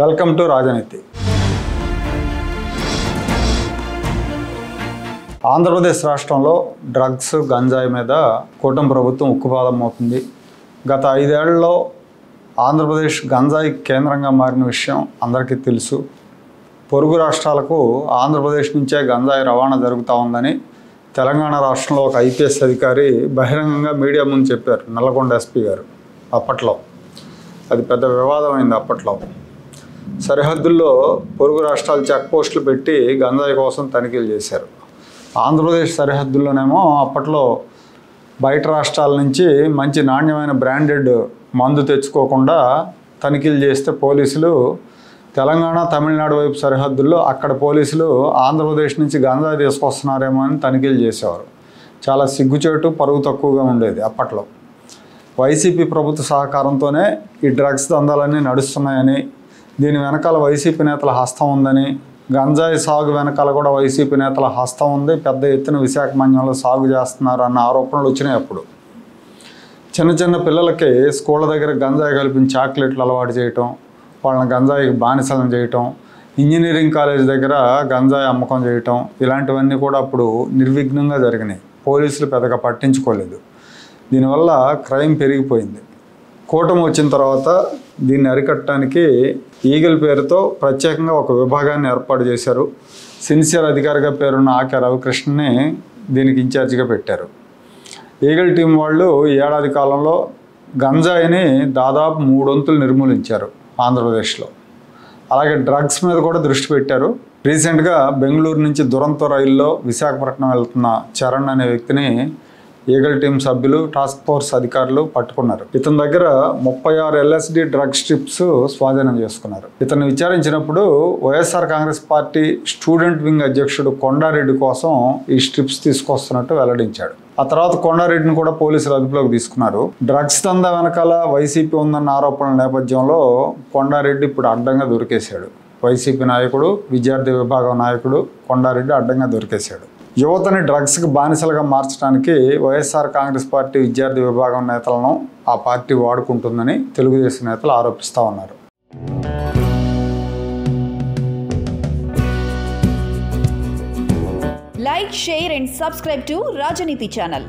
Welcome to రాజనీతి. ఆంధ్రప్రదేశ్ రాష్ట్రంలో drugs గంజాయి మీద కూటమి ప్రభుత్వం ఉక్కుపాదం అవుతుంది. గత 5 ఏళ్లలో ఆంధ్రప్రదేశ్ గంజాయి కేంద్రంగా మారిన విషయం అందరికీ తెలుసు. పొరుగు రాష్ట్రాలకు ఆంధ్రప్రదేశ్ నుంచే గంజాయి రవాణా జరుగుతూ ఉందని తెలంగాణ రాష్ట్రంలో ఒక ఐపీఎస్ అధికారి బహిరంగంగా మీడియా ముందు చెప్పారు. నల్లగొండ ఎస్పీ గారు. అప్పట్లో అది పెద్ద వివాదమైంది. అప్పట్లో సరిహద్దుల్లో పొరుగు రాష్ట్రాలు చెక్ పోస్టులు పెట్టి గంజాయి కోసం తనిఖీలు చేశారు. ఆంధ్రప్రదేశ్ సరిహద్దుల్లోనేమో అప్పట్లో బయట రాష్ట్రాల నుంచి మంచి నాణ్యమైన బ్రాండెడ్ మందు తెచ్చుకోకుండా తనిఖీలు చేస్తే పోలీసులు తెలంగాణ తమిళనాడు వైపు సరిహద్దుల్లో అక్కడ పోలీసులు ఆంధ్రప్రదేశ్ నుంచి గంజాయి తీసుకొస్తున్నారేమో అని తనిఖీలు చేసేవారు. చాలా సిగ్గుచేటు, పరుగు తక్కువగా ఉండేది. అప్పట్లో వైసీపీ ప్రభుత్వ సహకారంతోనే ఈ డ్రగ్స్ దందాలన్నీ నడుస్తున్నాయని, దీని వెనకాల వైసీపీ నేతల హస్తం ఉందని, గంజాయి సాగు వెనకాల కూడా వైసీపీ నేతల హస్తం ఉంది, పెద్ద ఎత్తున విశాఖ మన్యంలో సాగు చేస్తున్నారు అన్న ఆరోపణలు వచ్చినాయి. అప్పుడు చిన్న చిన్న పిల్లలకి స్కూళ్ళ దగ్గర గంజాయి కలిపిన చాక్లెట్లు అలవాటు చేయటం, వాళ్ళని గంజాయికి బానిసలను చేయటం, ఇంజనీరింగ్ కాలేజ్ దగ్గర గంజాయి అమ్మకం చేయటం, ఇలాంటివన్నీ కూడా అప్పుడు నిర్విఘ్నంగా జరిగినాయి. పోలీసులు పెద్దగా పట్టించుకోలేదు. దీనివల్ల క్రైమ్ పెరిగిపోయింది. కూటమి వచ్చిన తర్వాత దీన్ని అరికట్టడానికి ఈగల్ పేరుతో ప్రత్యేకంగా ఒక విభాగాన్ని ఏర్పాటు చేశారు. సిన్సియర్ అధికారిగా పేరున్న ఆకే రవికృష్ణని దీనికి ఇన్ఛార్జిగా పెట్టారు. ఈగల్ టీం వాళ్ళు ఈ ఏడాది కాలంలో గంజాయిని దాదాపు 3 వంతులు నిర్మూలించారు ఆంధ్రప్రదేశ్లో. అలాగే డ్రగ్స్ మీద కూడా దృష్టి పెట్టారు. రీసెంట్గా బెంగళూరు నుంచి దురంతో రైల్లో విశాఖపట్నం వెళ్తున్న చరణ్ అనే వ్యక్తిని ఈగల్ టీం సభ్యులు, టాస్క్ ఫోర్స్ అధికారులు పట్టుకున్నారు. ఇతని దగ్గర 36 LSD డ్రగ్ స్ట్రిప్స్ స్వాధీనం చేసుకున్నారు. ఇతన్ని విచారించినప్పుడు YSR Congress party student wing అధ్యక్షుడు కొండారెడ్డి కోసం ఈ స్ట్రిప్స్ తీసుకొస్తున్నట్టు వెల్లడించాడు. ఆ తర్వాత కొండారెడ్డిని కూడా పోలీసులు అదుపులోకి తీసుకున్నారు. డ్రగ్స్ దందా వెనకాల వైసీపీ ఉందన్న ఆరోపణల నేపథ్యంలో కొండారెడ్డి ఇప్పుడు అడ్డంగా దొరికేశాడు. వైసీపీ నాయకుడు, విద్యార్థి విభాగం నాయకుడు కొండారెడ్డి అడ్డంగా దొరికేశాడు. యువతని డ్రగ్స్కి బానిసలుగా మార్చడానికి వైఎస్ఆర్ కాంగ్రెస్ పార్టీ విద్యార్థి విభాగం నేతలను ఆ పార్టీ వాడుకుంటుందని తెలుగుదేశం నేతలు ఆరోపిస్తూ ఉన్నారు. Like, share and subscribe to Rajaniti channel.